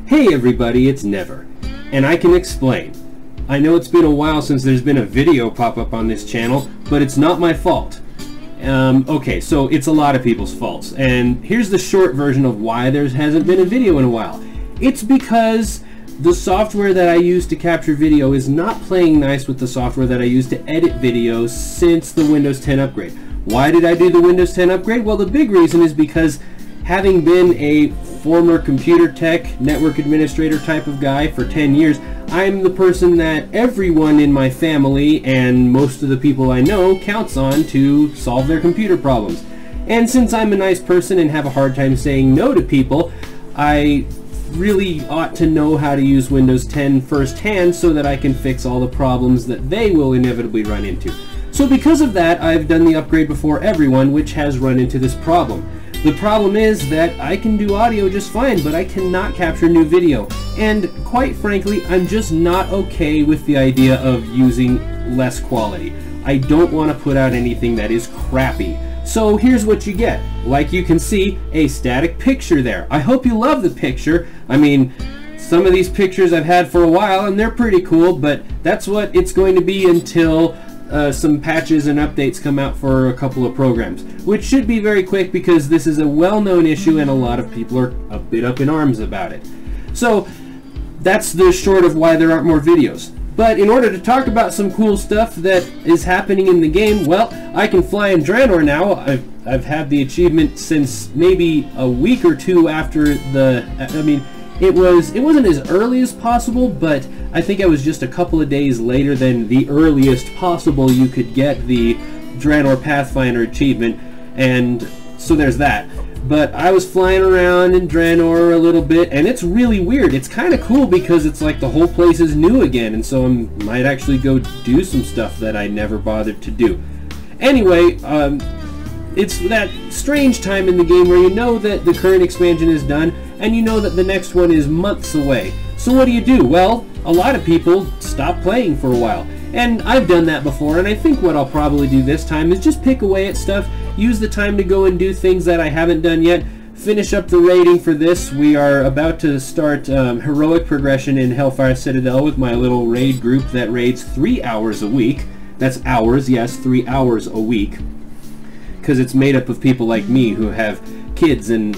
Hey everybody, it's Never, and I can explain. I know it's been a while since there's been a video pop up on this channel, but it's not my fault. Okay, so it's a lot of people's faults, and here's the short version of why there hasn't been a video in a while. It's because the software that I use to capture video is not playing nice with the software that I use to edit videos since the Windows 10 upgrade. Why did I do the Windows 10 upgrade? Well, the big reason is because having been a former computer tech, network administrator type of guy for 10 years, I'm the person that everyone in my family and most of the people I know counts on to solve their computer problems. And since I'm a nice person and have a hard time saying no to people, I really ought to know how to use Windows 10 firsthand so that I can fix all the problems that they will inevitably run into. So because of that, I've done the upgrade before everyone, which has run into this problem. The problem is that I can do audio just fine, but I cannot capture new video. And quite frankly, I'm just not okay with the idea of using less quality. I don't want to put out anything that is crappy. So here's what you get. Like you can see, a static picture there. I hope you love the picture. I mean, some of these pictures I've had for a while and they're pretty cool, but that's what it's going to be until some patches and updates come out for a couple of programs, which should be very quick because this is a well-known issue and a lot of people are a bit up in arms about it. So that's the short of why there aren't more videos. But in order to talk about some cool stuff that is happening in the game, well, I can fly in Draenor now. I've had the achievement since maybe a week or two after the, I mean, it wasn't as early as possible, but I think I was just a couple of days later than the earliest possible you could get the Draenor Pathfinder achievement, and so there's that. But I was flying around in Draenor a little bit, and it's really weird. It's kind of cool because it's like the whole place is new again, and so I might actually go do some stuff that I never bothered to do. Anyway, it's that strange time in the game where you know that the current expansion is done, and you know that the next one is months away. So what do? Well, a lot of people stop playing for a while. And I've done that before, and I think what I'll probably do this time is just pick away at stuff, use the time to go and do things that I haven't done yet, finish up the raiding for this. We are about to start heroic progression in Hellfire Citadel with my little raid group that raids 3 hours a week. That's hours, yes, 3 hours a week. Because it's made up of people like me who have kids and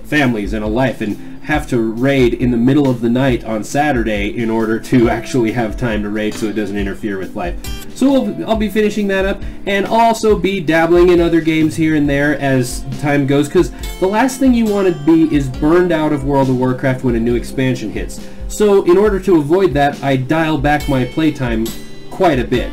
families and a life and have to raid in the middle of the night on Saturday in order to actually have time to raid so it doesn't interfere with life. So I'll be finishing that up, and I'll also be dabbling in other games here and there as time goes, because the last thing you want to be is burned out of World of Warcraft when a new expansion hits. So in order to avoid that, I dial back my playtime quite a bit.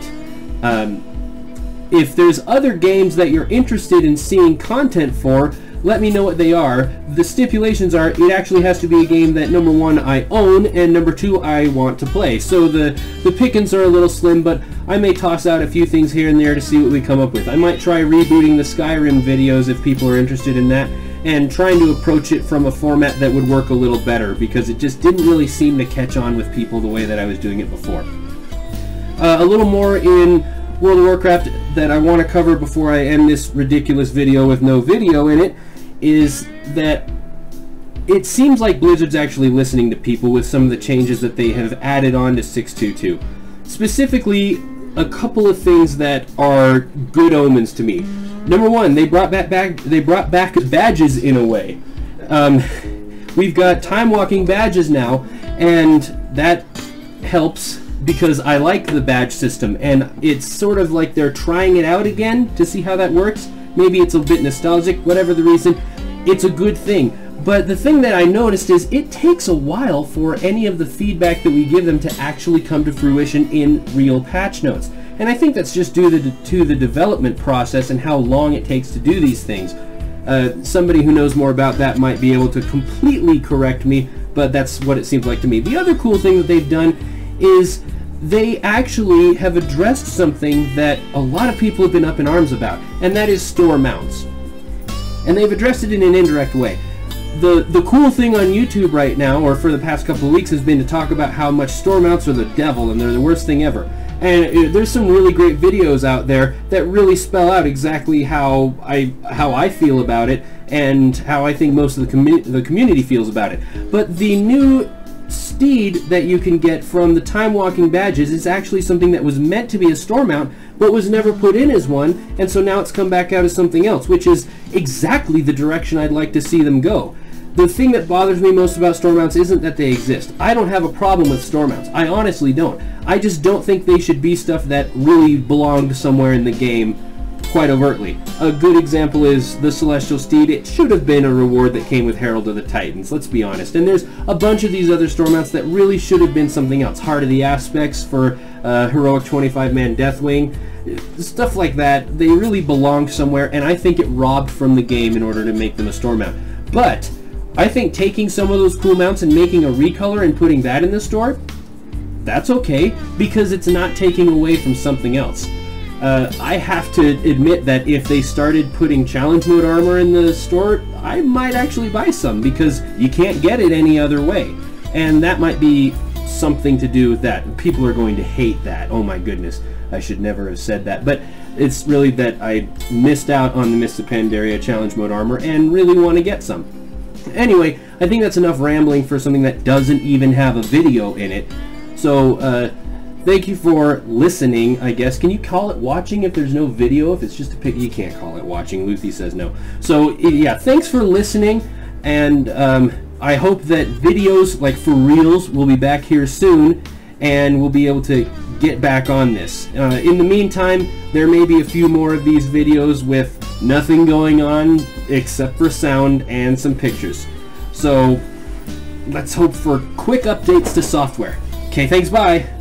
If there's other games that you're interested in seeing content for, let me know what they are. The stipulations are it actually has to be a game that, number one, I own, and number two, I want to play. So the pickings are a little slim, but I may toss out a few things here and there to see what we come up with. I might try rebooting the Skyrim videos if people are interested in that, and trying to approach it from a format that would work a little better, because it just didn't really seem to catch on with people the way that I was doing it before. A little more in World of Warcraft that I want to cover before I end this ridiculous video with no video in it is that it seems like Blizzard's actually listening to people with some of the changes that they have added on to 6.2.2. Specifically, a couple of things that are good omens to me. Number one, they brought back badges in a way. We've got time walking badges now, and that helps because I like the badge system, and it's sort of like they're trying it out again to see how that works. Maybe it's a bit nostalgic, whatever the reason, it's a good thing. But the thing that I noticed is it takes a while for any of the feedback that we give them to actually come to fruition in real patch notes. And I think that's just due to the development process and how long it takes to do these things. Somebody who knows more about that might be able to completely correct me, but that's what it seems like to me. The other cool thing that they've done is they actually have addressed something that a lot of people have been up in arms about, and that is store mounts. And they've addressed it in an indirect way. The cool thing on YouTube right now, or for the past couple of weeks, has been to talk about how much store mounts are the devil and they're the worst thing ever. And there's some really great videos out there that really spell out exactly how I feel about it and how I think most of the community feels about it. But the new steed that you can get from the time walking badges is actually something that was meant to be a store mount but was never put in as one, and so now it's come back out as something else, which is exactly the direction I'd like to see them go. The thing that bothers me most about store mounts isn't that they exist. I don't have a problem with store mounts. I honestly don't. I just don't think they should be stuff that really belonged somewhere in the game quite overtly. A good example is the Celestial Steed. It should have been a reward that came with Herald of the Titans, let's be honest. And there's a bunch of these other store mounts that really should have been something else. Heart of the Aspects for Heroic 25-man Deathwing. Stuff like that. They really belonged somewhere, and I think it robbed from the game in order to make them a store mount. But I think taking some of those cool mounts and making a recolor and putting that in the store, that's okay, because it's not taking away from something else. I have to admit that if they started putting challenge mode armor in the store, I might actually buy some, because you can't get it any other way. And that might be something to do with that. People are going to hate that. Oh my goodness, I should never have said that. But it's really that I missed out on the Mists of Pandaria challenge mode armor and really want to get some. Anyway, I think that's enough rambling for something that doesn't even have a video in it. So, thank you for listening, I guess. Can you call it watching if there's no video? If it's just a pic, you can't call it watching. Luthi says no. So, yeah, thanks for listening, and I hope that videos, like for reals, will be back here soon, and we'll be able to get back on this. In the meantime, there may be a few more of these videos with nothing going on except for sound and some pictures. So, let's hope for quick updates to software. Okay, thanks, bye!